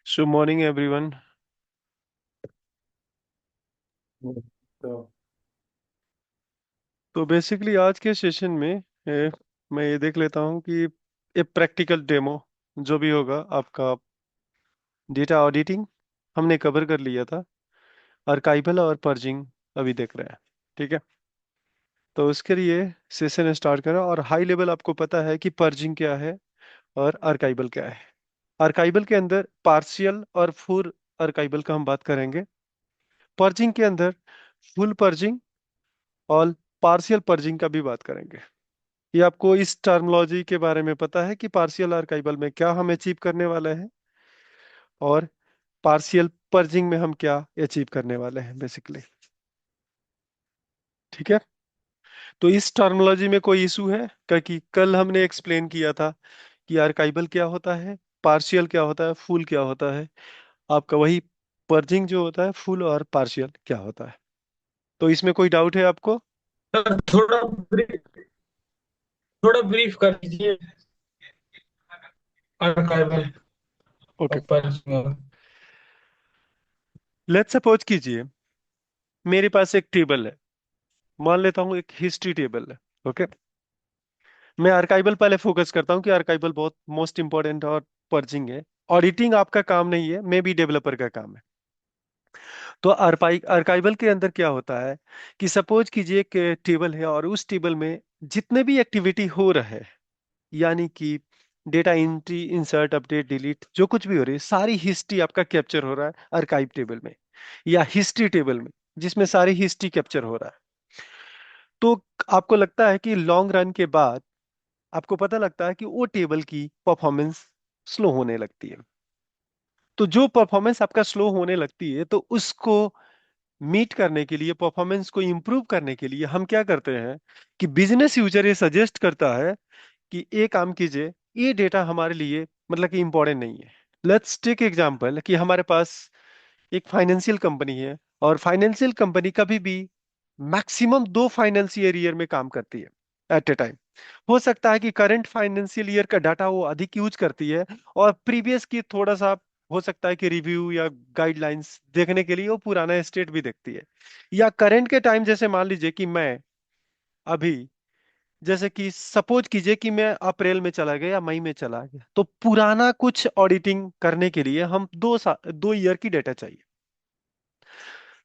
शुभ morning everyone. तो तो basically आज के सेशन में मैं ये देख लेता हूँ कि ये प्रैक्टिकल डेमो जो भी होगा आपका डेटा ऑडिटिंग हमने कवर कर लिया था। आर्काइवल और पर्जिंग अभी देख रहे हैं। ठीक है। तो उसके लिए सेशन स्टार्ट करें और हाई लेवल आपको पता है कि पर्जिंग क्या है और आर्काइवल क्या है। आर्काइवल के अंदर पार्शियल और फुल आर्काइवल का हम बात करेंगे। पर्जिंग के अंदर फुल पर्जिंग और पार्शियल पर्जिंग का भी बात करेंगे। ये आपको इस टर्मिनोलॉजी के बारे में पता है कि पार्शियल आर्काइवल में क्या हम अचीव करने वाले हैं और पार्शियल पर्जिंग में हम क्या अचीव करने वाले हैं बेसिकली। ठीक है। तो इस टर्मिनोलॉजी में कोई इशू है क्योंकि कल हमने एक्सप्लेन किया था कि आर्काइवल क्या होता है, पार्शियल क्या होता है, फुल क्या होता है। आपका वही पर्जिंग जो होता है फुल और पार्शियल क्या होता है। तो इसमें कोई डाउट है आपको? सर थोड़ा ब्रीफ कर दीजिए आर्काइवल ओके। और पर्सनल। लेट्स सपोज कीजिए मेरे पास एक टेबल है। मान लेता हूँ एक हिस्ट्री टेबल है। ओके। मैं आर्काइवल पहले फोकस करता हूँ कि आर्काइवल बहुत मोस्ट इंपॉर्टेंट और पर्जिंग है। ऑडिटिंग आपका काम नहीं है, मे बी डेवलपर का काम है। तो आर्काइवल के अंदर क्या होता है कि सपोज कीजिए कि टेबल है और उस टेबल में जितने भी एक्टिविटी हो रहा है, यानी कि data entry, insert, update, delete, जो कुछ भी हो रही है, सारी हिस्ट्री आपका कैप्चर हो रहा है आर्काइव टेबल में या हिस्ट्री टेबल में, जिसमें सारी हिस्ट्री कैप्चर हो रहा है। तो आपको लगता है कि लॉन्ग रन के बाद आपको पता लगता है कि वो टेबल की परफॉर्मेंस स्लो होने लगती है। तो जो परफॉर्मेंस आपका स्लो होने लगती है तो उसको मीट करने के लिए, परफॉर्मेंस को इंप्रूव करने के लिए हम क्या करते हैं कि बिजनेस यूजर ये सजेस्ट करता है कि ये काम कीजिए, ये डेटा हमारे लिए मतलब कि इंपॉर्टेंट नहीं है। लेट्स टेक एग्जांपल कि हमारे पास एक फाइनेंशियल कंपनी है और फाइनेंशियल कंपनी कभी भी मैक्सिमम 2 फाइनेंशियल ईयर में काम करती है एट ए टाइम। हो सकता है कि करंट फाइनेंशियल ईयर का डाटा वो अधिक यूज करती है और प्रीवियस की थोड़ा सा हो सकता है कि रिव्यू या गाइडलाइंस देखने के लिए वो पुराना स्टेट भी देखती है। या करंट के टाइम जैसे मान लीजिए कि मैं अभी, जैसे कि सपोज कीजिए कि मैं अप्रैल में चला गया या मई में चला गया, तो पुराना कुछ ऑडिटिंग करने के लिए हम 2 ईयर की डेटा चाहिए।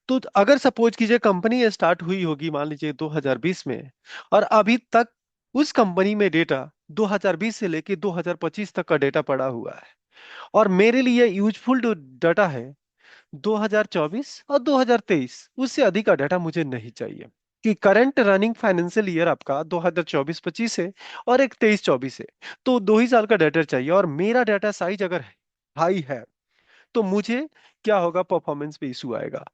तो अगर सपोज कीजिए कंपनी स्टार्ट हुई होगी मान लीजिए 2020 में और अभी तक उस कंपनी में डेटा 2020 से लेके 2025 तक का डेटा पड़ा हुआ है और मेरे लिए यूजफुल जो डाटा है 2024 और 2023, उससे अधिक का डाटा मुझे नहीं चाहिए। कि करंट रनिंग फाइनेंशियल ईयर आपका 2024-25 है और एक 23-24 है। तो 2 ही साल का डाटा चाहिए और मेरा डाटा साइज अगर हाई है तो मुझे क्या होगा, परफॉर्मेंस पे इशू आएगा।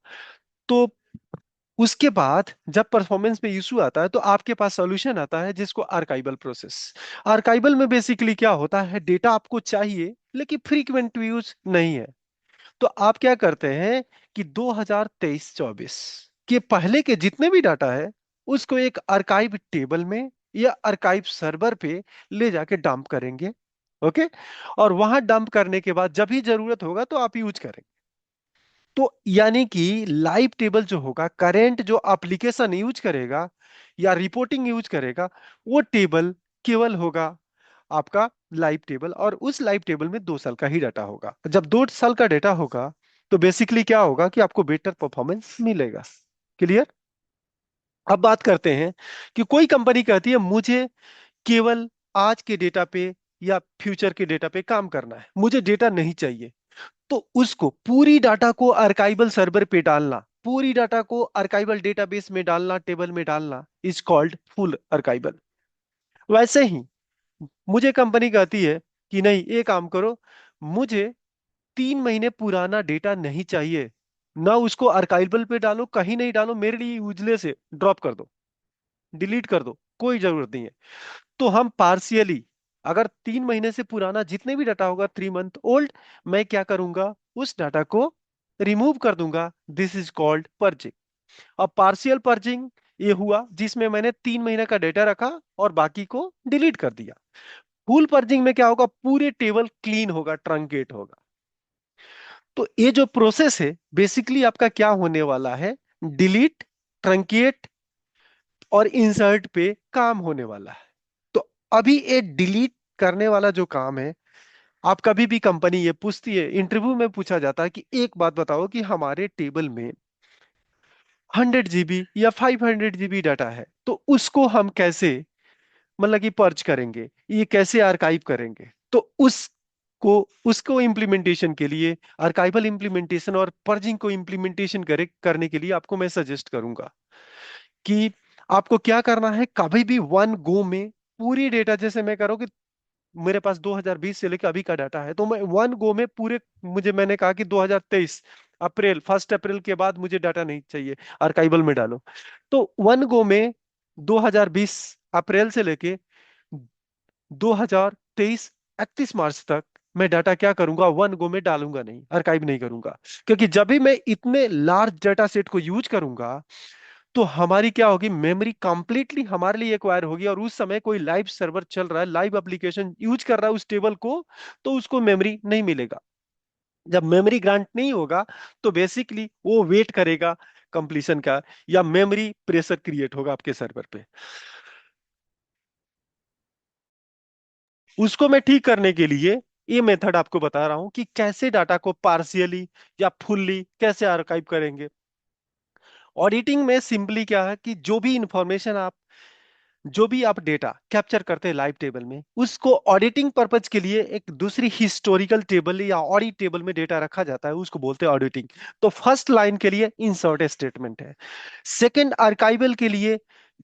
तो उसके बाद जब परफॉर्मेंस में इशू आता है तो आपके पास सॉल्यूशन आता है जिसको आर्काइवल प्रोसेस। आर्काइवल में बेसिकली क्या होता है, डेटा आपको चाहिए लेकिन फ्रीक्वेंट यूज नहीं है। तो आप क्या करते हैं कि 2023-24 के पहले के जितने भी डाटा है उसको एक आर्काइव टेबल में या आर्काइव सर्वर पे ले जाके डंप करेंगे। ओके। और वहां डंप करने के बाद जब भी जरूरत होगा तो आप यूज करेंगे। तो यानी कि लाइव टेबल जो होगा, करेंट जो एप्लीकेशन यूज करेगा या रिपोर्टिंग यूज करेगा, वो टेबल केवल होगा आपका लाइव टेबल और उस लाइव टेबल में 2 साल का ही डाटा होगा। जब 2 साल का डाटा होगा तो बेसिकली क्या होगा कि आपको बेटर परफॉर्मेंस मिलेगा। क्लियर? अब बात करते हैं कि कोई कंपनी कहती है मुझे केवल आज के डेटा पे या फ्यूचर के डेटा पे काम करना है, मुझे डेटा नहीं चाहिए। तो उसको पूरी डाटा को आर्काइवल सर्वर पे डालना, पूरी डाटा को आर्काइवल डेटाबेस में डालना, टेबल में डालना इज कॉल्ड फुल आर्काइवल। वैसे ही मुझे कंपनी कहती है कि नहीं, ये काम करो, मुझे 3 महीने पुराना डेटा नहीं चाहिए, ना उसको आर्काइवल पे डालो, कहीं नहीं डालो, मेरे लिए यूजलेस है, ड्रॉप कर दो, डिलीट कर दो, कोई जरूरत नहीं है। तो हम पार्शियली, अगर 3 महीने से पुराना जितने भी डाटा होगा 3 मंथ ओल्ड, मैं क्या करूंगा, उस डाटा को रिमूव कर दूंगा। This is called purging. अब पार्शियल पर्जिंग ये हुआ जिसमें मैंने 3 महीने का डेटा रखा और बाकी को डिलीट कर दिया। फुल पर्जिंग में क्या होगा, पूरे टेबल क्लीन होगा, ट्रंकेट होगा। तो ये जो प्रोसेस है बेसिकली आपका क्या होने वाला है, डिलीट, ट्रंकेट और इंसर्ट पे काम होने वाला है। तो अभी ये डिलीट करने वाला जो काम है, आप कभी भी कंपनी ये पूछती है, इंटरव्यू में पूछा जाता है कि एक बात बताओ कि हमारे टेबल में 100 GB या 500 GB डाटा है, तो उसको हम कैसे मतलब कि पर्च करेंगे, ये कैसे आर्काइव करेंगे। तो उसको इम्प्लीमेंटेशन के लिए, आर्काइवल इम्प्लीमेंटेशन और पर्जिंग को इम्प्लीमेंटेशन करने के लिए आपको मैं सजेस्ट करूंगा कि आपको क्या करना है, कभी भी वन गो में पूरी डेटा, जैसे मैं करूँ कि मेरे पास 2020 से लेकर अभी का डाटा है, तो मैं वन गो में पूरे, मैंने कहा कि 2023 अप्रैल, 1 अप्रैल के बाद मुझे डाटा नहीं चाहिए, आर्काइवल में डालो। तो वन गो में 2020 अप्रैल से लेके 2023 31 मार्च तक मैं डाटा क्या करूंगा, वन गो में डालूंगा नहीं, आर्काइव नहीं करूंगा। क्योंकि जब भी मैं इतने लार्ज डाटा सेट को यूज करूंगा, तो हमारी क्या होगी, मेमोरी कंप्लीटली हमारे लिए एक्वायर होगी, और उस समय कोई लाइव सर्वर चल रहा है, लाइव एप्लीकेशन यूज कर रहा है उस टेबल को, तो उसको मेमोरी नहीं मिलेगा। जब मेमोरी ग्रांट नहीं होगा, तो बेसिकली वो वेट करेगा कंप्लीशन का, या मेमोरी प्रेशर क्रिएट होगा आपके सर्वर पे। उसको मैं ठीक करने के लिए ये मेथड आपको बता रहा हूं कि कैसे डाटा को पार्शियली या फुल्ली कैसे आर्काइव करेंगे। ऑडिटिंग में सिंपली क्या है कि जो भी आप डेटा कैप्चर करते हैं लाइव टेबल में, उसको ऑडिटिंग पर्पज के लिए एक दूसरी हिस्टोरिकल टेबल या ऑडिट टेबल में डेटा रखा जाता है, उसको बोलते हैं ऑडिटिंग। तो फर्स्ट लाइन के लिए इंसर्ट स्टेटमेंट है। सेकंड, आर्काइवल के लिए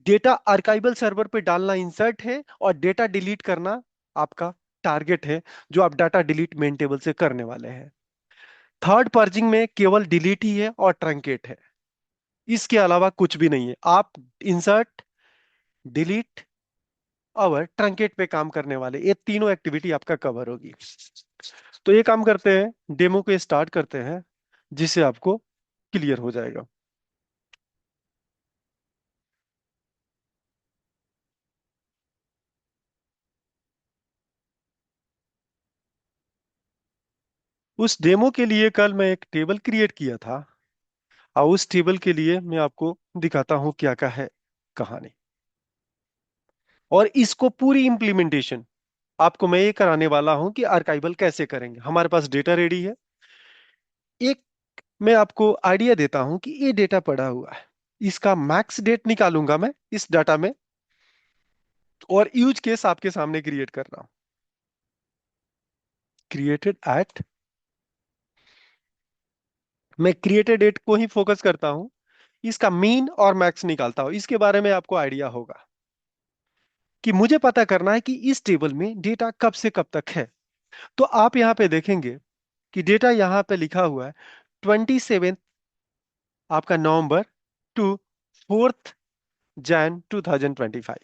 डेटा आर्काइवल सर्वर पे डालना इंसर्ट है, और डेटा डिलीट करना आपका टारगेट है, जो आप डाटा डिलीट मेन टेबल से करने वाले हैं। थर्ड, पर्जिंग में केवल डिलीट ही है और ट्रंकेट है, इसके अलावा कुछ भी नहीं है। आप इंसर्ट, डिलीट और ट्रंकेट पे काम करने वाले, ये तीनों एक्टिविटी आपका कवर होगी। तो ये काम करते हैं, डेमो को स्टार्ट करते हैं, जिससे आपको क्लियर हो जाएगा। उस डेमो के लिए कल मैं एक टेबल क्रिएट किया था, और उस टेबल के लिए मैं आपको दिखाता हूं क्या क्या है कहानी। और इसको पूरी इंप्लीमेंटेशन आपको मैं ये कराने वाला हूं कि आर्काइवल कैसे करेंगे। हमारे पास डेटा रेडी है। एक मैं आपको आइडिया देता हूं कि ये डेटा पड़ा हुआ है, इसका मैक्स डेट निकालूंगा मैं इस डाटा में, और यूज केस आपके सामने क्रिएट कर रहा हूं। क्रिएटेड एट, मैं क्रिएटेड डेट को ही फोकस करता हूं, इसका मीन और मैक्स निकालता हूं। इसके बारे में आपको आइडिया होगा कि मुझे पता करना है कि इस टेबल में डेटा कब से कब तक है। तो आप यहां पे देखेंगे कि डेटा यहां पे लिखा हुआ है 27 आपका नवंबर टू 4 जैन 2025।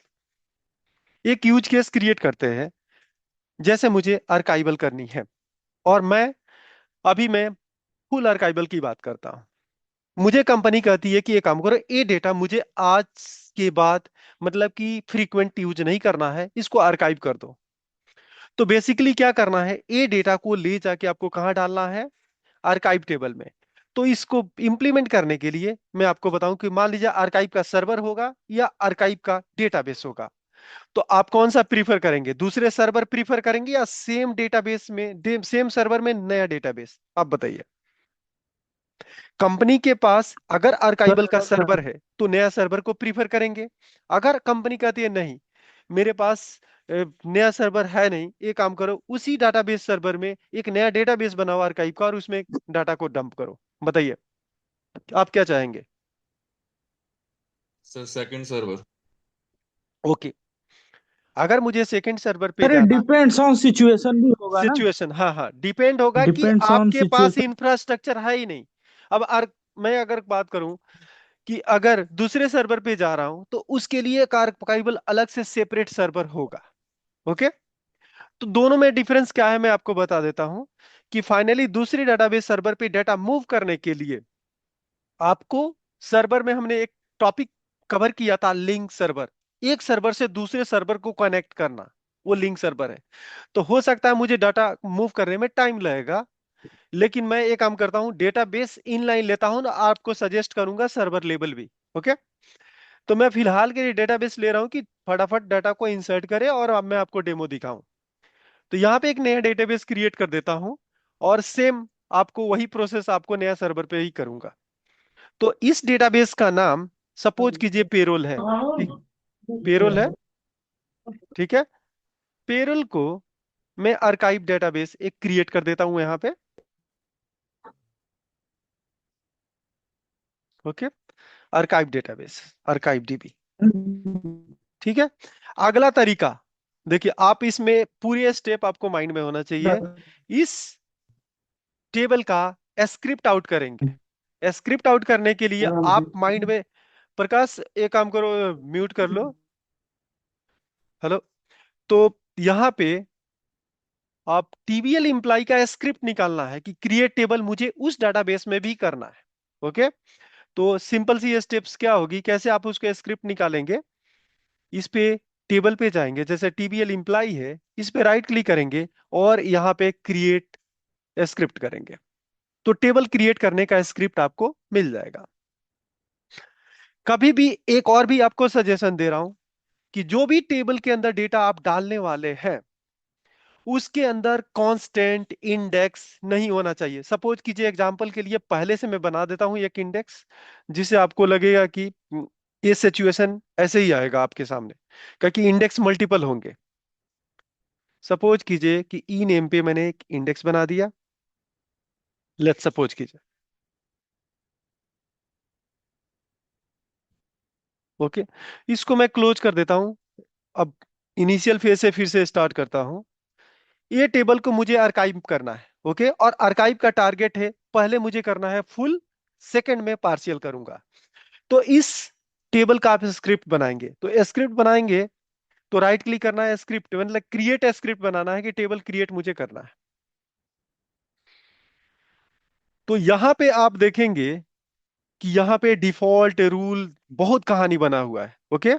एक यूज केस क्रिएट करते हैं, जैसे मुझे आर्काइवल करनी है, और मैं फुल आर्काइवल की बात करता हूं। मुझे कंपनी कहती है कि ये काम करो, ये डेटा मुझे आज के बाद मतलब कि फ्रीक्वेंट यूज नहीं करना है, इसको आर्काइव कर दो। तो बेसिकली क्या करना है, ये डेटा को ले जाके आपको कहाँ डालना है, आर्काइव टेबल में। तो इसको इंप्लीमेंट करने के लिए मैं आपको बताऊं कि मान लीजिए आर्काइव का सर्वर होगा या आर्काइव का डेटाबेस होगा, तो आप कौन सा प्रीफर करेंगे, दूसरे सर्वर प्रीफर करेंगे या सेम डेटाबेस में, सेम सर्वर में नया डेटाबेस, आप बताइए। कंपनी के पास अगर आर्काइवल का सर्वर है तो नया सर्वर को प्रीफर करेंगे। अगर कंपनी कहती है नहीं, मेरे पास नया सर्वर है नहीं, ये काम करो, उसी डाटाबेस सर्वर में एक नया डेटाबेस बनाओ आर्काइव का, और उसमें डाटा को डंप करो। बताइए आप क्या चाहेंगे। Sir second server. ओके, अगर मुझे सेकंड सर्वर पे अरे जाना, डिपेंड्स ऑन सिचुएशन भी होगा ना। सिचुएशन, हाँ हाँ, डिपेंड होगा कि डिपेंड्स ऑन आपके पास सिचुएशन। इंफ्रास्ट्रक्चर है ही नहीं। अब मैं अगर बात करूं कि अगर दूसरे सर्वर पे जा रहा हूं, तो उसके लिए एक आर्काइवल अलग से सेपरेट सर्वर होगा। ओके, तो दोनों में डिफरेंस क्या है मैं आपको बता देता हूं कि फाइनली दूसरी डेटाबेस सर्वर पे डाटा मूव करने के लिए आपको, सर्वर में हमने एक टॉपिक कवर किया था, लिंक सर्वर। एक सर्वर से दूसरे सर्वर को कनेक्ट करना, वो लिंक सर्वर है। तो हो सकता है मुझे डाटा मूव करने में टाइम लगेगा, लेकिन मैं एक काम करता हूँ, डेटाबेस इनलाइन लेता हूँ ना, आपको सजेस्ट करूंगा सर्वर लेवल भी। ओके, तो मैं फिलहाल के लिए डेटाबेस ले रहा हूँ कि फटाफट डाटा को इंसर्ट करे और अब मैं आपको डेमो दिखाऊं। तो यहाँ पे एक नया डेटाबेस क्रिएट कर देता हूँ, और सेम आपको वही प्रोसेस आपको नया सर्वर पे ही करूंगा। तो इस डेटाबेस का नाम सपोज कीजिए पेरोल है। ठीक, पेरोल है। ठीक है, पेरोल को मैं आर्काइव डेटाबेस एक क्रिएट कर देता हूं यहाँ पे। Okay, archive database, archive dB. ठीक है, अगला तरीका देखिए, आप इसमें पूरे स्टेप आपको माइंड में होना चाहिए। इस टेबल का स्क्रिप्ट आउट करेंगे। स्क्रिप्ट आउट करने के लिए आप माइंड में, प्रकाश एक काम करो, म्यूट कर लो। हेलो। तो यहाँ पे आप टीबीएल इंप्लाई का स्क्रिप्ट निकालना है कि क्रिएट टेबल मुझे उस डेटाबेस में भी करना है। ओके, तो सिंपल सी स्टेप्स क्या होगी, कैसे आप उसके स्क्रिप्ट निकालेंगे। इस पे टेबल पे जाएंगे, जैसे टीबीएल इंप्लाई है, इस पे राइट क्लिक करेंगे और यहाँ पे क्रिएट स्क्रिप्ट करेंगे, तो टेबल क्रिएट करने का स्क्रिप्ट आपको मिल जाएगा। कभी भी एक और भी आपको सजेशन दे रहा हूं कि जो भी टेबल के अंदर डेटा आप डालने वाले हैं, उसके अंदर कांस्टेंट इंडेक्स नहीं होना चाहिए। सपोज कीजिए, एग्जांपल के लिए पहले से मैं बना देता हूं एक इंडेक्स, जिसे आपको लगेगा कि ये सिचुएशन ऐसे ही आएगा आपके सामने, क्योंकि इंडेक्स मल्टीपल होंगे। सपोज कीजिए कि ई नेम पे मैंने एक इंडेक्स बना दिया, लेट्स सपोज कीजिए। ओके, इसको मैं क्लोज कर देता हूं। अब इनिशियल फेज से फिर से स्टार्ट करता हूं। ये टेबल को मुझे आर्काइव करना है। ओके, और आर्काइव का टारगेट है, पहले मुझे करना है फुल, सेकंड में पार्शियल करूंगा। तो इस टेबल का आप स्क्रिप्ट बनाएंगे, तो स्क्रिप्ट बनाएंगे तो राइट क्लिक करना है, स्क्रिप्ट मतलब क्रिएट स्क्रिप्ट बनाना है कि टेबल क्रिएट मुझे करना है। तो यहां पे आप देखेंगे कि यहां पे डिफॉल्ट रूल बहुत कहानी बना हुआ है। ओके,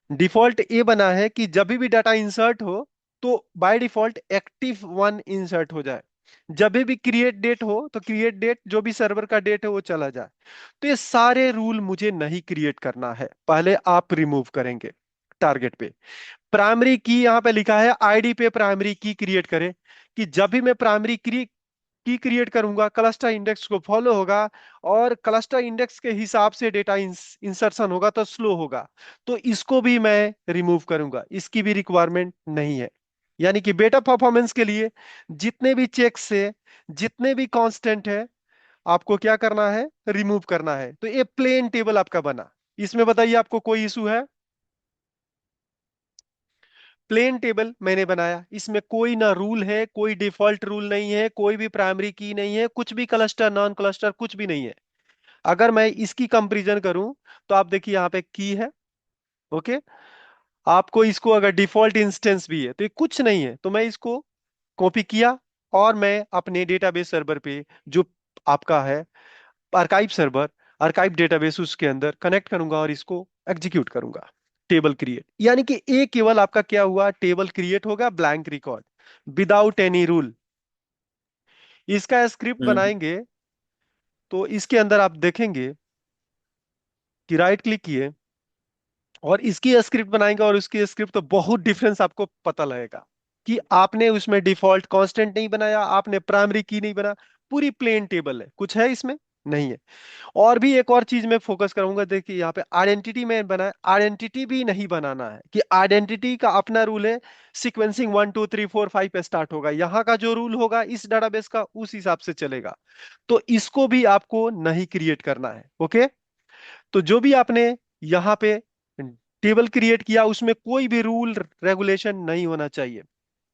डिफॉल्ट ये बना है कि जब भी डाटा इंसर्ट हो तो by default active one insert हो जाए। जब भी क्रिएट डेट हो तो क्रिएट डेट, जो भी सर्वर का डेट है वो चला जाए। तो ये सारे रूल मुझे नहीं क्रिएट करना है, पहले आप रिमूव करेंगे। टारगेट पे प्राइमरी की यहां पे लिखा है, आईडी पे प्राइमरी की क्रिएट करें, कि जब भी मैं प्राइमरी की क्रिएट करूंगा, क्लस्टर इंडेक्स को फॉलो होगा, और क्लस्टर इंडेक्स के हिसाब से डेटा इंसर्शन होगा तो स्लो होगा। तो इसको भी मैं रिमूव करूंगा, इसकी भी रिक्वायरमेंट नहीं है। यानी कि बेटर परफॉर्मेंस के लिए जितने भी चेक्स है, जितने भी कांस्टेंट है, आपको क्या करना है, रिमूव करना है। तो ये प्लेन टेबल आपका बना। इसमें बताइए आपको कोई इशू है? प्लेन टेबल मैंने बनाया, इसमें कोई ना रूल है, कोई डिफॉल्ट रूल नहीं है, कोई भी प्राइमरी की नहीं है, कुछ भी क्लस्टर नॉन क्लस्टर कुछ भी नहीं है। अगर मैं इसकी कंपैरिजन करूं तो आप देखिए यहाँ पे की है। ओके, आपको इसको अगर डिफॉल्ट इंस्टेंस भी है तो ये कुछ नहीं है, तो मैं इसको कॉपी किया और मैं अपने डेटाबेस सर्वर पे, जो आपका है आर्काइव सर्वर, आर्काइव डेटाबेस, उसके अंदर कनेक्ट करूंगा और इसको एग्जीक्यूट करूंगा। टेबल क्रिएट, यानी कि ये केवल आपका क्या हुआ, टेबल क्रिएट होगा, blank record, without any rule. इसका स्क्रिप्ट हम्म बनाएंगे तो इसके अंदर आप देखेंगे कि राइट क्लिक किए और इसकी स्क्रिप्ट बनाएंगे, और उसकी स्क्रिप्ट तो बहुत डिफरेंस आपको पता लगेगा कि आपने उसमें डिफॉल्ट कांस्टेंट नहीं बनाया, आपने प्राइमरी की नहीं बना, पूरी प्लेन टेबल है, कुछ है इसमें नहीं है। और भी एक और चीज में फोकस करूंगा, देखिए यहाँ पे आइडेंटिटी में बना, आइडेंटिटी भी नहीं बनाना है कि आइडेंटिटी का अपना रूल है, सीक्वेंसिंग 1 2 3 4 5 पे स्टार्ट होगा, यहाँ का जो रूल होगा इस डाटाबेस का उस हिसाब से चलेगा। तो इसको भी आपको नहीं क्रिएट करना है। ओके, तो जो भी आपने यहाँ पे टेबल क्रिएट किया उसमें कोई भी रूल रेगुलेशन नहीं होना चाहिए।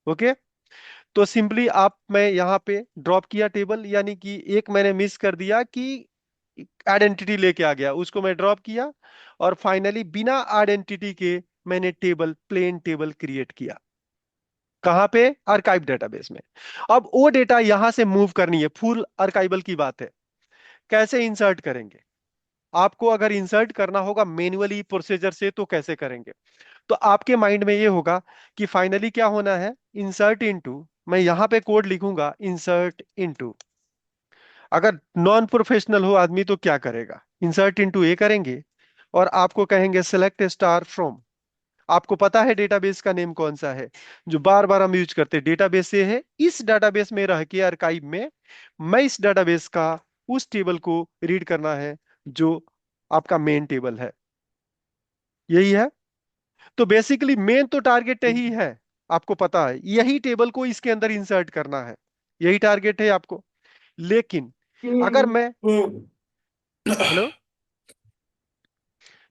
ओके, तो सिंपली आप, मैं यहाँ पे ड्रॉप किया टेबल, यानी कि एक मैंने मिस कर दिया कि आइडेंटिटी लेके आ गया, उसको मैं ड्रॉप किया, और फाइनली बिना आइडेंटिटी के मैंने टेबल, प्लेन टेबल क्रिएट किया। कहाँ पे, आर्काइव डेटाबेस में। अब वो डेटा यहां से मूव करनी है, फुल आर्काइवल की बात है। कैसे इंसर्ट करेंगे, आपको अगर इंसर्ट करना होगा मैन्युअली प्रोसीजर से तो कैसे करेंगे। तो आपके माइंड में ये होगा कि फाइनली क्या होना है, इंसर्ट इनटू मैं यहां पे कोड लिखूंगा इंसर्ट इनटू। अगर नॉन प्रोफेशनल हो आदमी तो क्या करेगा, इंसर्ट इनटू ए करेंगे और आपको कहेंगे सेलेक्ट स्टार फ्रॉम। आपको पता है डेटाबेस का नेम कौन सा है जो बार बार हम यूज करते हैं, डेटाबेस ये है। इस डेटाबेस में रह के आर्काइव में मैं इस डेटाबेस का उस टेबल को रीड करना है जो आपका मेन टेबल है, यही है। तो बेसिकली मेन तो टारगेट यही है, आपको पता है यही टेबल को इसके अंदर इंसर्ट करना है, यही टारगेट है आपको। लेकिन अगर मैं, हेलो,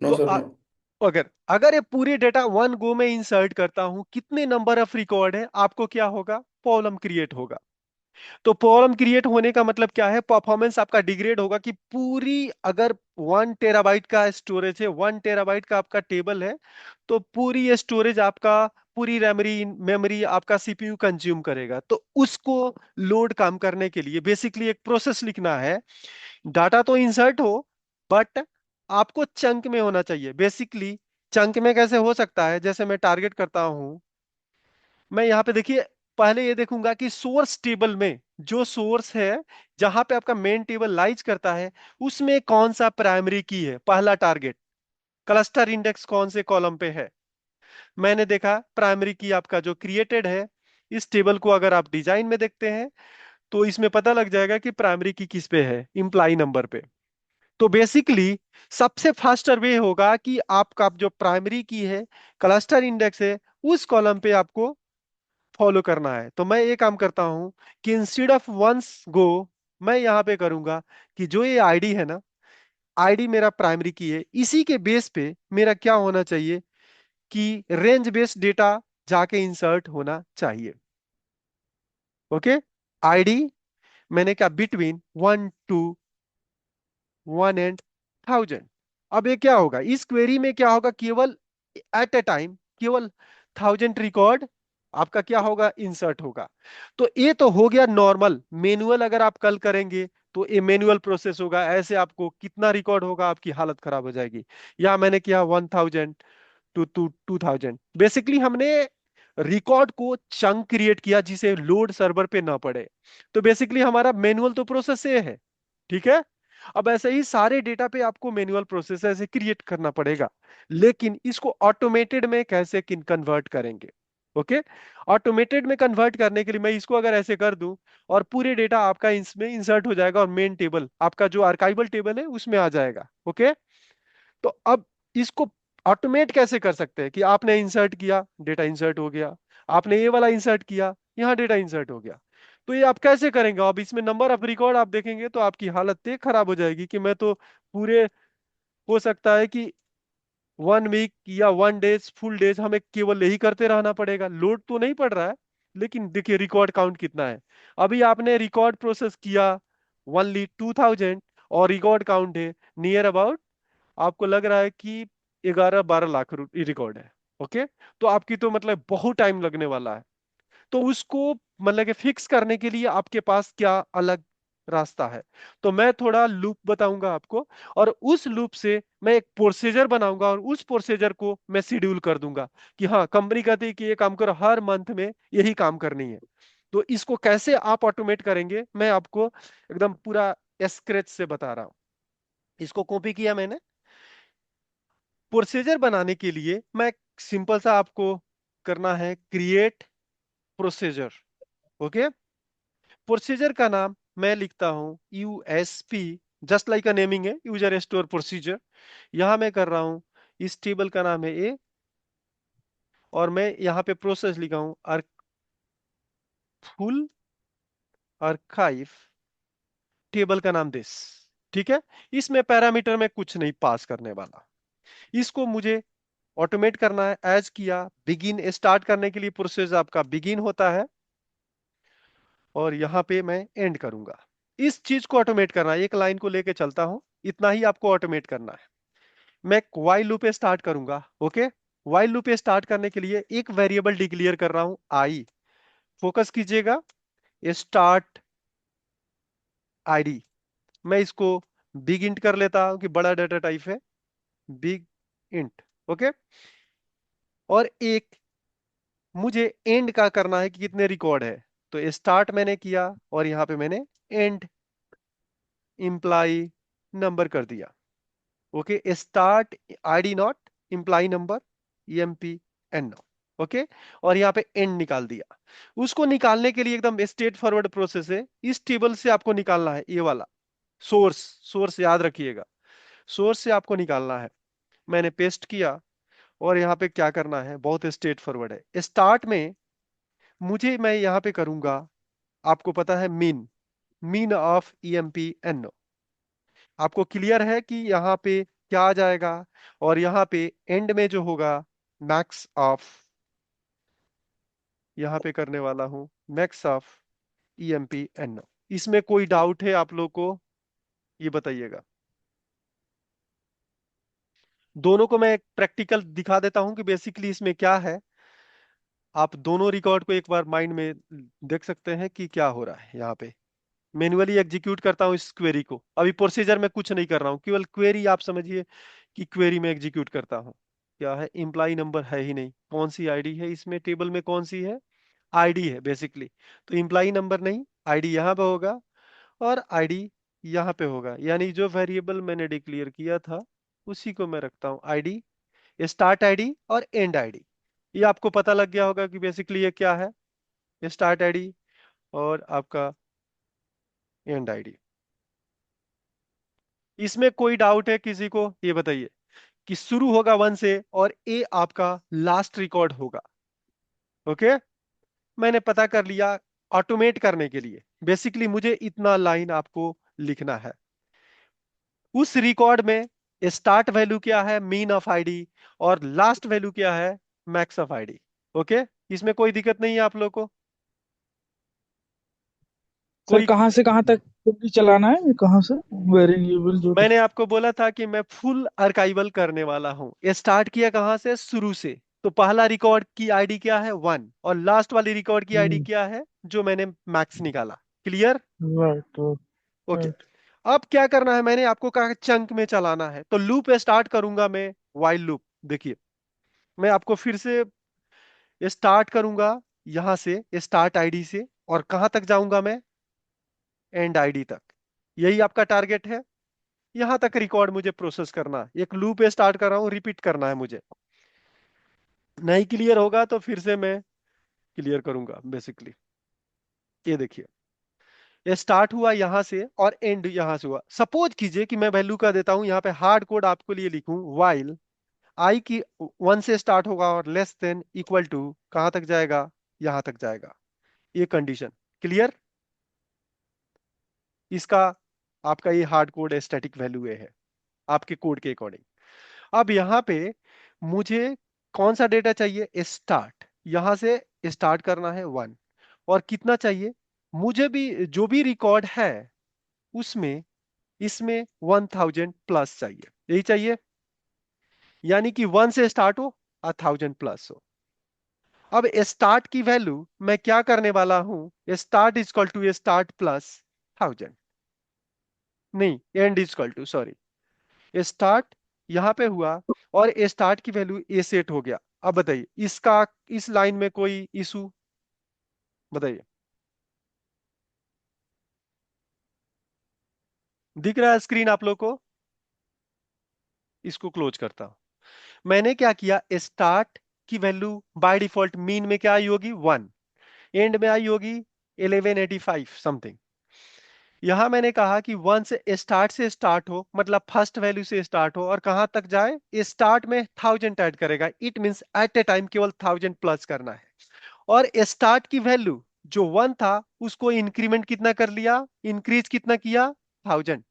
नो तो सर, नो। अगर अगर ये पूरे डेटा वन गो में इंसर्ट करता हूं, कितने नंबर ऑफ रिकॉर्ड है, आपको क्या होगा, प्रॉब्लम क्रिएट होगा। तो प्रॉब्लम क्रिएट होने का मतलब क्या है, परफॉर्मेंस आपका डिग्रेड होगा कि पूरी, अगर 1 टेराबाइट का स्टोरेज है, 1 टेराबाइट का आपका टेबल है, तो पूरी ये स्टोरेज आपका, पूरी मेमोरी मेमोरी आपका सीपीयू कंज्यूम करेगा। तो उसको लोड काम करने के लिए बेसिकली एक प्रोसेस लिखना है। डाटा तो इंसर्ट हो, बट आपको चंक में होना चाहिए। बेसिकली चंक में कैसे हो सकता है, जैसे मैं टारगेट करता हूं, मैं यहाँ पे देखिए, पहले ये देखूंगा कि सोर्स टेबल में जो सोर्स है, जहां पे आपका मेन टेबल लाइज करता है, उसमें कौन सा प्राइमरी की है, पहला टारगेट। क्लस्टर इंडेक्स कौन से कॉलम पे है, मैंने देखा प्राइमरी की आपका जो क्रिएटेड है। इस टेबल को अगर आप डिजाइन में देखते हैं तो इसमें पता लग जाएगा कि प्राइमरी की किस पे है, इंप्लाई नंबर पे। तो बेसिकली सबसे फास्टर वे होगा कि आपका जो प्राइमरी की है, क्लस्टर इंडेक्स है, उस कॉलम पे आपको फॉलो करना है। तो मैं ये काम करता हूं कि इंस्टेड ऑफ वंस गो, मैं यहां पे करूंगा कि जो ये आईडी है ना, आईडी मेरा प्राइमरी की है, इसी के बेस पे मेरा क्या होना चाहिए कि रेंज बेस्ड डेटा जाके इंसर्ट होना चाहिए। ओके, आईडी मैंने क्या, बिटवीन 1 to 1 and 1000। अब ये क्या होगा, इस क्वेरी में क्या होगा, केवल एट ए टाइम केवल 1000 रिकॉर्ड आपका क्या होगा, इंसर्ट होगा। तो ये तो हो गया नॉर्मल। मैनुअल अगर आप कल करेंगे तो ये मैनुअल प्रोसेस होगा, ऐसे आपको कितना रिकॉर्ड होगा, आपकी हालत खराब हो जाएगी। या मैंने किया 1000 to 2000। बेसिकली हमने रिकॉर्ड को चंक क्रिएट किया जिसे लोड सर्वर पे ना पड़े। तो बेसिकली हमारा मैनुअल तो प्रोसेस ये है, ठीक है। अब ऐसे ही सारे डेटा पे आपको मैनुअल प्रोसेस ऐसे क्रिएट करना पड़ेगा, लेकिन इसको ऑटोमेटेड में कैसे किन कन्वर्ट करेंगे। ओके, ऑटोमेटेड में कन्वर्ट करने के लिए मैं इसको अगर ऐसे कर दूं और पूरे डेटा आपका इसमें इंसर्ट हो जाएगा और मेन टेबल आपका जो आर्काइवल टेबल है उसमें आ जाएगा। ओके, तो अब इसको ऑटोमेट कैसे कर सकते हैं कि आपने इंसर्ट किया, डेटा इंसर्ट हो गया, आपने ये वाला इंसर्ट किया, यहां डेटा इंसर्ट हो गया। तो ये आप कैसे करेंगे, अब इसमें नंबर ऑफ रिकॉर्ड आप देखेंगे तो आपकी हालत ये खराब हो जाएगी कि मैं तो पूरे, हो सकता है कि 1 वीक या 1 डेज फुल डेज हमें केवल यही करते रहना पड़ेगा। लोड तो नहीं पड़ रहा है, लेकिन देखिए रिकॉर्ड काउंट कितना है। अभी आपने रिकॉर्ड प्रोसेस किया ओनली 2000 और रिकॉर्ड काउंट है नियर अबाउट, आपको लग रहा है कि 11-12 लाख रिकॉर्ड है। ओके, तो आपकी तो मतलब बहुत टाइम लगने वाला है। तो उसको मतलब कि फिक्स करने के लिए आपके पास क्या अलग रास्ता है, तो मैं थोड़ा लूप बताऊंगा आपको, और उस लूप से मैं एक प्रोसीजर बनाऊंगा और उस प्रोसीजर को मैं शेड्यूल कर दूंगा कि हाँ, कंपनी कहती है कि ये काम करो, हर मंथ में यही काम करनी है। तो इसको कैसे आप ऑटोमेट करेंगे, मैं आपको एकदम पूरा स्क्रैच से बता रहा हूं। इसको कॉपी किया मैंने। प्रोसीजर बनाने के लिए मैं सिंपल सा आपको करना है, क्रिएट प्रोसीजर। ओके, प्रोसीजर का नाम मैं लिखता हूं यूएसपी, जस्ट लाइक अ नेमिंग है, यूजर स्टोर प्रोसीजर। यहां मैं कर रहा हूं, इस टेबल का नाम है ए, और मैं यहां पे प्रोसेस लिखा हूं फुल आर्काइव, टेबल का नाम दिस। ठीक है, इसमें पैरामीटर में कुछ नहीं पास करने वाला। इसको मुझे ऑटोमेट करना है। एज किया, बिगिन स्टार्ट करने के लिए प्रोसेस आपका बिगिन होता है, और यहां पे मैं एंड करूंगा। इस चीज को ऑटोमेट करना है, एक लाइन को लेके चलता हूं, इतना ही आपको ऑटोमेट करना है। मैं वाइल लूप पे स्टार्ट करूंगा। ओके, वाइल लूप पे स्टार्ट करने के लिए एक वेरिएबल डिक्लेयर कर रहा हूं आई। फोकस कीजिएगा, स्टार्ट आईडी, मैं इसको बिग इंट कर लेता हूं कि बड़ा डाटा टाइप है, बिग इंट। ओके, और एक मुझे एंड का करना है कि कितने रिकॉर्ड है। तो स्टार्ट मैंने किया और यहाँ पे मैंने एंड इंप्लाई नंबर कर दिया। Okay, start ID not employee number, EMP N. Okay, और यहाँ पे एंड निकाल दिया। उसको निकालने के लिए एकदम स्ट्रेट फॉरवर्ड प्रोसेस है। इस टेबल से आपको निकालना है ये वाला सोर्स। सोर्स याद रखिएगा, सोर्स से आपको निकालना है। मैंने पेस्ट किया और यहाँ पे क्या करना है, बहुत स्ट्रेट फॉरवर्ड है। स्टार्ट में मैं यहाँ पे करूंगा, आपको पता है mean, mean of EMP N. आपको क्लियर है कि यहाँ पे क्या आ जाएगा, और यहाँ पे एंड में जो होगा मैक्स ऑफ, यहाँ पे करने वाला हूं मैक्स ऑफ ईएमपी एन। इसमें कोई डाउट है आप लोग को, ये बताइएगा। दोनों को मैं प्रैक्टिकल दिखा देता हूं कि बेसिकली इसमें क्या है। आप दोनों रिकॉर्ड को एक बार माइंड में देख सकते हैं कि क्या हो रहा है। यहाँ पे मैन्युअली एग्जीक्यूट करता हूँ इस क्वेरी को, अभी प्रोसीजर में कुछ नहीं कर रहा हूँ, केवल क्वेरी आप समझिए कि क्वेरी में एग्जीक्यूट करता हूँ। क्या है, इम्प्लाई नंबर है ही नहीं, कौन सी आईडी है इसमें, टेबल में कौन सी है, आईडी है बेसिकली। तो इम्प्लाई नंबर नहीं, आईडी यहाँ पे होगा और आईडी यहाँ पे होगा, यानी जो वेरिएबल मैंने डिक्लेयर किया था उसी को मैं रखता हूँ, आईडी, स्टार्ट आईडी और एंड आईडी। ये आपको पता लग गया होगा कि बेसिकली ये क्या है, स्टार्ट आईडी और आपका एंड आईडी। इसमें कोई डाउट है किसी को, ये बताइए कि शुरू होगा वन से और ए आपका लास्ट रिकॉर्ड होगा। ओके, मैंने पता कर लिया। ऑटोमेट करने के लिए बेसिकली मुझे इतना लाइन आपको लिखना है। उस रिकॉर्ड में स्टार्ट वैल्यू क्या है, मीन ऑफ आईडी, और लास्ट वैल्यू क्या है, मैक्स ऑफ आईडी। ओके, इसमें कोई दिक्कत नहीं है आप लोग को? सर कोई, कहाँ से कहाँ तक क्वेरी चलाना है, कहाँ से वेरिएबल जो मैंने आपको बोला था कि मैं फुल आर्काइवल करने वाला हूं। ये स्टार्ट किया कहां से, शुरू से। तो पहला रिकॉर्ड की आईडी क्या है, वन, और लास्ट वाली रिकॉर्ड की आईडी क्या है, जो मैंने मैक्स निकाला। क्लियर? Right okay. राइट। अब क्या करना है, मैंने आपको कहा चंक में चलाना है, तो लूप स्टार्ट करूंगा मैं, वाइल लूप। देखिए, मैं आपको फिर से स्टार्ट करूंगा यहां से, स्टार्ट आईडी से, और कहां तक जाऊंगा मैं, एंड आईडी तक। यही आपका टारगेट है, यहां तक रिकॉर्ड मुझे प्रोसेस करना है। एक लूप स्टार्ट कर रहा हूं, रिपीट करना है मुझे। नहीं क्लियर होगा तो फिर से मैं क्लियर करूंगा बेसिकली। ये देखिए, ये स्टार्ट हुआ यहां से और एंड यहां से हुआ। सपोज कीजिए कि मैं वैल्यू का देता हूं, यहां पे हार्ड कोड आपके लिए लिखूं, वाइल आई की वन से स्टार्ट होगा और लेस देन इक्वल टू कहां तक जाएगा, यहां तक जाएगा। ये कंडीशन क्लियर? इसका आपका ये हार्ड कोड स्टैटिक वैल्यू है आपके कोड के अकॉर्डिंग। अब यहाँ पे मुझे कौन सा डेटा चाहिए, स्टार्ट, यहां से स्टार्ट करना है वन, और कितना चाहिए, मुझे भी जो भी रिकॉर्ड है उसमें, इसमें 1000 प्लस चाहिए, यही चाहिए, यानी कि वन से स्टार्ट हो और 1000 प्लस हो। अब स्टार्ट की वैल्यू मैं क्या करने वाला हूं, start is equal to start plus 1000, नहीं end is equal to, sorry, start यहां पे हुआ और स्टार्ट की वैल्यू ए सेट हो गया। अब बताइए इसका, इस लाइन में कोई इशू, बताइए। दिख रहा है स्क्रीन आप लोग को? इसको क्लोज करता हूं। मैंने क्या किया, स्टार्ट की वैल्यू बाय डिफॉल्ट मीन में क्या आई होगी, वन, एंड में आई होगी 1185 समथिंग। यहां मैंने कहा कि वन से स्टार्ट हो, मतलब फर्स्ट वैल्यू से स्टार्ट हो और कहां तक जाए, स्टार्ट में 1000 ऐड करेगा। It means at a time केवल 1000 प्लस करना है। और स्टार्ट की वैल्यू जो वन था उसको इंक्रीमेंट कितना कर लिया, इंक्रीज कितना किया, 1000।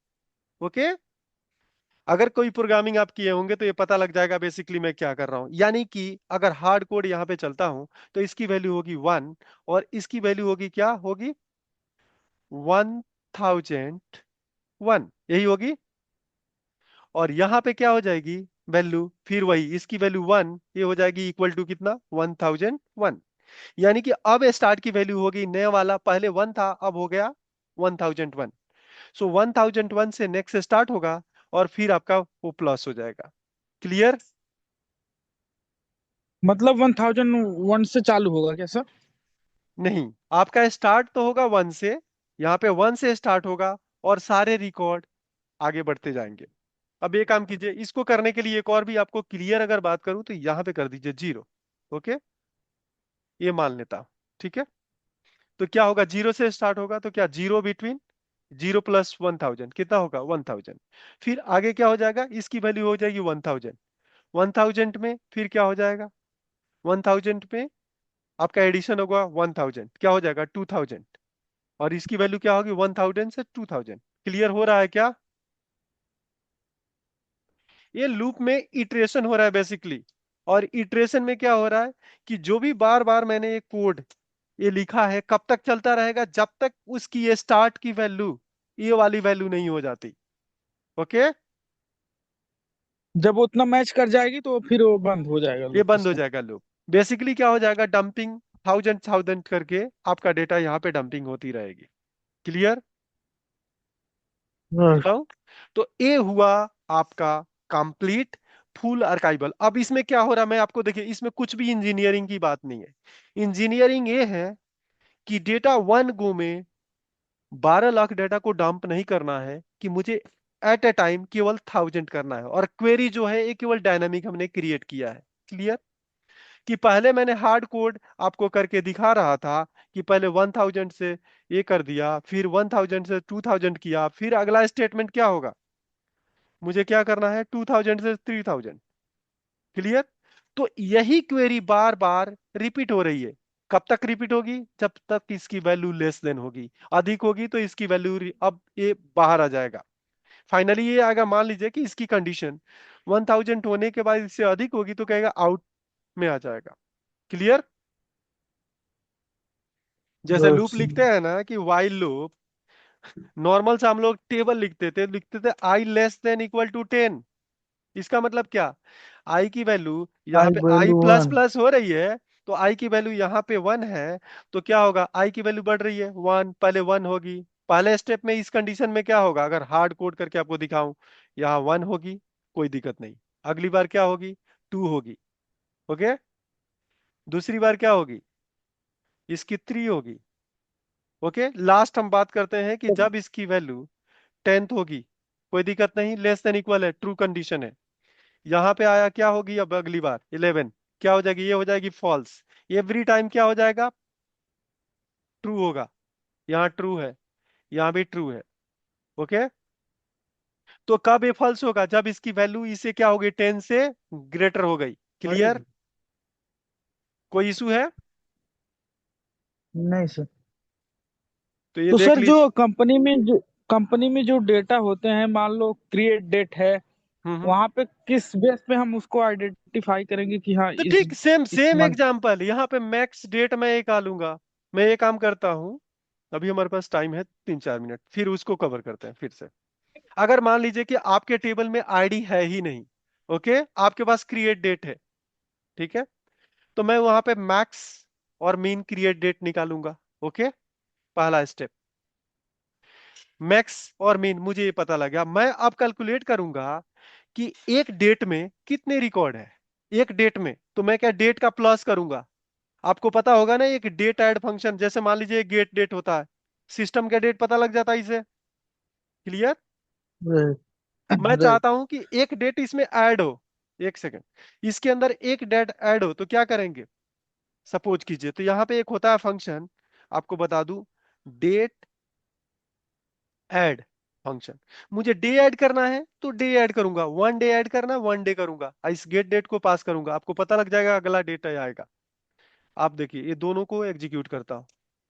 ओके, अगर कोई प्रोग्रामिंग आप किए होंगे तो ये पता लग जाएगा बेसिकली मैं क्या कर रहा हूं। यानी कि अगर हार्ड कोड यहां पे चलता हूं तो इसकी वैल्यू होगी वन, और इसकी वैल्यू होगी क्या होगी, 1001, यही होगी। और यहां पे क्या हो जाएगी वैल्यू, फिर वही, इसकी वैल्यू वन, ये हो जाएगी इक्वल टू कितना, 1001। यानी कि अब स्टार्ट की वैल्यू होगी, नया वाला पहले वन था अब हो गया 1001। सो 1001 से नेक्स्ट स्टार्ट होगा और फिर आपका वो प्लस हो जाएगा। क्लियर? मतलब 1001 से चालू होगा क्या सर? नहीं, आपका स्टार्ट तो होगा वन से, यहाँ पे वन से स्टार्ट होगा और सारे रिकॉर्ड आगे बढ़ते जाएंगे। अब ये काम कीजिए, इसको करने के लिए एक और भी आपको क्लियर अगर बात करूं तो यहाँ पे कर दीजिए जीरो। ओके, ये मान लेता हूं। ठीक है, तो क्या होगा, जीरो से स्टार्ट होगा तो क्या, जीरो बिटवीन, जीरो प्लस 1000 कितना होगा, 1000। फिर आगे क्या हो जाएगा, इसकी वैल्यू हो जाएगी 1000। 1000 में फिर क्या हो जाएगा, 1000 में आपका एडिशन होगा 1000, क्या हो जाएगा 2000। और इसकी वैल्यू क्या होगी, 1000 से 2000। क्लियर हो रहा है क्या। ये लूप में इटरेशन हो रहा है बेसिकली। और इटरेशन में क्या हो रहा है कि जो भी बार बार मैंने ये कोड ये लिखा है, कब तक चलता रहेगा, जब तक उसकी ये स्टार्ट की वैल्यू ये वाली वैल्यू नहीं हो जाती। ओके, जब वो उतना मैच कर जाएगी तो फिर वो बंद हो जाएगा ये लूप बंद हो उसका। जाएगा लूप। बेसिकली क्या हो जाएगा, डंपिंग थाउजेंड थाउजेंड करके आपका डेटा यहाँ पे डंपिंग होती रहेगी। क्लियर, हाँ। बताऊं। तो ये हुआ आपका कंप्लीट फुल आर्काइवल। अब इसमें क्या हो रहा है, मैं आपको देखिए, इसमें कुछ भी इंजीनियरिंग की बात नहीं है। इंजीनियरिंग ये है कि डेटा वन गो में 12 लाख डेटा को डंप नहीं करना है, कि मुझे एट ए टाइम केवल 1000 करना है। और क्वेरी जो है ये केवल डायनामिक हमने क्रिएट किया है। क्लियर, कि पहले मैंने हार्ड कोड आपको करके दिखा रहा था कि पहले 1000 से ये कर दिया, फिर 1000 से 2000 किया, फिर अगला स्टेटमेंट क्या होगा, मुझे क्या करना है 2000 से 3000। क्लियर, तो यही क्वेरी बार बार रिपीट हो रही है। कब तक रिपीट होगी, जब तक इसकी वैल्यू लेस देन होगी। अधिक होगी तो इसकी वैल्यू अब ये बाहर आ जाएगा। फाइनली ये आएगा, मान लीजिए कि इसकी कंडीशन 1000 होने के बाद इससे अधिक होगी तो कहेगा आउट में आ जाएगा। क्लियर, जैसे लूप अच्छा। लिखते हैं ना कि वाइल लूप, नॉर्मल से हम लोग टेबल लिखते थे आई लेस देन इक्वल टू 10। इसका मतलब क्या, आई की वैल्यू यहाँ आई पे I value plus one. Plus हो रही है, तो आई की वैल्यू यहाँ पे वन है। तो क्या होगा, आई की वैल्यू बढ़ रही है वन, पहले वन होगी। पहले स्टेप में इस कंडीशन में क्या होगा, अगर हार्ड कोड करके आपको दिखाऊं, यहाँ वन होगी, कोई दिक्कत नहीं। अगली बार क्या होगी, टू होगी। ओके, दूसरी बार क्या होगी, इसकी थ्री होगी। ओके, लास्ट हम बात करते हैं कि जब इसकी वैल्यू टेंथ होगी, कोई दिक्कत नहीं, लेस देन इक्वल है, ट्रू कंडीशन है। यहां पे आया, क्या होगी अब अगली बार 11, क्या हो जाएगी, ये हो जाएगी फॉल्स। एवरी टाइम क्या हो जाएगा, ट्रू होगा। यहाँ ट्रू है, यहाँ भी ट्रू है। ओके, तो कब ये फॉल्स होगा, जब इसकी वैल्यू इसे क्या होगी, 10 से ग्रेटर हो गई। वही। क्लियर, कोई इशू है, नहीं सर। तो ये तो देख सर जो लीजिए। कंपनी में जो डेटा होते हैं, मान लो क्रिएट डेट है, हम्म। वहां पे किस बेस पे हम उसको आइडेंटिफाई करेंगे कि हाँ तो इस ठीक सेम इस सेम मंथ। एग्जांपल यहाँ पे मैक्स डेट मैं एक आ लूंगा। मैं ये काम करता हूँ, अभी हमारे पास टाइम है 3-4 मिनट, फिर उसको कवर करते हैं फिर से। अगर मान लीजिए कि आपके टेबल में आईडी है ही नहीं, ओके, आपके पास क्रिएट डेट है, ठीक है, तो मैं वहां पे मैक्स और मीन क्रिएट डेट निकालूंगा। ओके, पहला स्टेप, मैक्स और मीन मुझे ये पता लगा, मैं अब कैलकुलेट करूंगा कि एक डेट में कितने रिकॉर्ड है। एक डेट में तो मैं क्या, डेट का प्लस करूंगा। आपको पता होगा ना एक डेट ऐड फंक्शन, जैसे मान लीजिए गेट डेट होता है, सिस्टम का डेट पता लग जाता है इसे। क्लियर, मैं राइट। चाहता हूं कि एक डेट इसमें ऐड हो। एक सेकंड, इसके अंदर एक डेट ऐड हो तो क्या करेंगे, सपोज कीजिए, तो यहां पे एक होता है फंक्शन, आपको बता दूं, डेट ऐड फंक्शन। मुझे डे ऐड करना है तो डे ऐड करूंगा, वन डे ऐड करना, वन डे करूंगा, इस गेट डेट को पास करूंगा, आपको पता लग जाएगा अगला डेट आएगा। आप देखिए ये दोनों को एग्जीक्यूट करता हूं,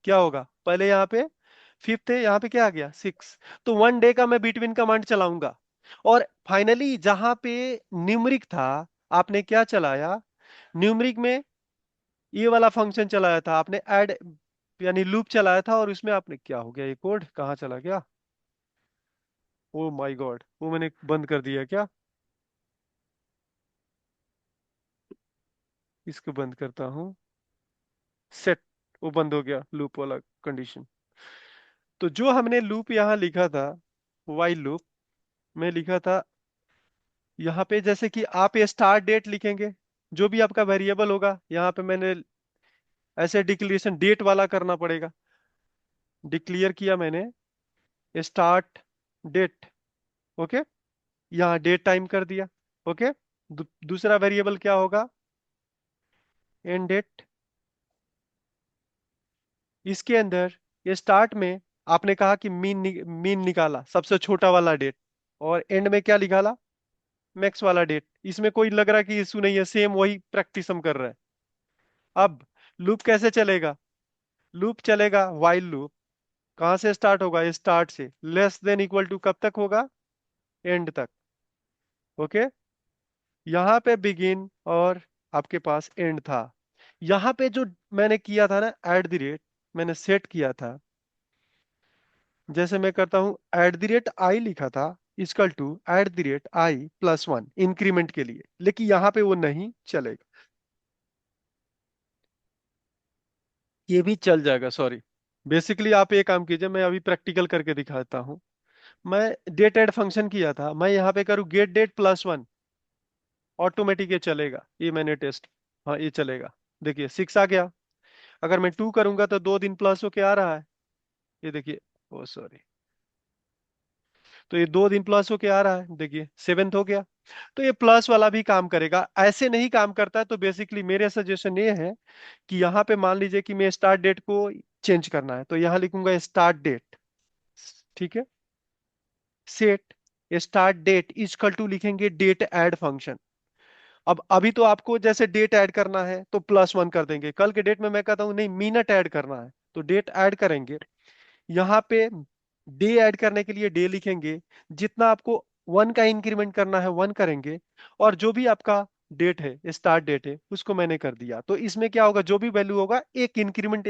क्या होगा, पहले यहाँ पे फिफ्थ है, यहाँ पे क्या आ गया, सिक्स। तो वन डे का मैं बिटवीन कमांड चलाऊंगा। और फाइनली जहां पे न्यूमरिक था, आपने क्या चलाया, न्यूमरिक में ये वाला फंक्शन चलाया था आपने, ऐड यानी लूप चलाया था, और उसमें आपने, क्या हो गया, ये कोड कहाँ चला गया, ओ माय गॉड, वो मैंने बंद कर दिया क्या, इसको बंद करता हूँ, सेट, वो बंद हो गया लूप वाला कंडीशन। तो जो हमने लूप यहाँ लिखा था, वाइल लूप में लिखा था, यहाँ पे जैसे कि आप ये स्टार्ट डेट लिखेंगे, जो भी आपका वेरिएबल होगा, यहाँ पे मैंने ऐसे डिक्लेरेशन डेट वाला करना पड़ेगा। डिक्लेयर किया मैंने स्टार्ट डेट, ओके, यहाँ डेट टाइम कर दिया, ओके। दूसरा वेरिएबल क्या होगा, एंड डेट। इसके अंदर ये स्टार्ट में आपने कहा कि मीन निकाला सबसे छोटा वाला डेट, और एंड में क्या निकाला, मैक्स वाला डेट। इसमें कोई लग रहा है कि इशू नहीं है, सेम वही प्रैक्टिस हम कर रहे हैं। अब लूप कैसे चलेगा, लूप चलेगा वाइल लूप। कहां से स्टार्ट होगा, स्टार्ट से लेस देन इक्वल टू कब तक होगा, एंड तक, ओके। यहाँ पे बिगिन और आपके पास एंड था। यहाँ पे जो मैंने किया था ना, एट द रेट मैंने सेट किया था, जैसे मैं करता हूं एट द रेट आई लिखा था equal to at the rate I plus one increment के लिए, लेकिन यहाँ पे वो नहीं चलेगा। ये भी चल जाएगा, सॉरी। बेसिकली आप ये काम कीजिए, मैं अभी प्रैक्टिकल करके दिखाता हूँ। मैं डेट ऐड फंक्शन किया था, मैं यहाँ पे करूँ get date plus one, automatic ये चलेगा। ये मैंने टेस्ट, हाँ ये चलेगा। देखिए 6 आ गया। अगर मैं 2 करूंगा तो 2 दिन प्लस होके आ रहा है, ये देखिए, ओ सॉरी, तो ये 2 दिन प्लस होके आ रहा है, देखिए 7th हो गया। तो ये प्लस वाला भी काम करेगा, ऐसे नहीं काम करता है। तो बेसिकली मेरे सजेशन ये है कि यहाँ पे मान लीजिए कि मैं स्टार्ट डेट को चेंज करना है, तो यहाँ लिखूंगा स्टार्ट डेट, ठीक है। Set start date equal to लिखेंगे डेट ऐड फंक्शन। अब अभी तो आपको जैसे डेट ऐड करना है तो प्लस वन कर देंगे, कल के डेट में मैं कहता हूं नहीं मिनट ऐड करना है तो डेट ऐड करेंगे। यहाँ पे डे ऐड करने के लिए डे लिखेंगे, जितना आपको वन का इंक्रीमेंट करना है वन करेंगे, और जो भी आपका डेट है स्टार्ट डेट है उसको मैंने कर दिया। तो इसमें क्या होगा, जो भी वैल्यू होगा एक इंक्रीमेंट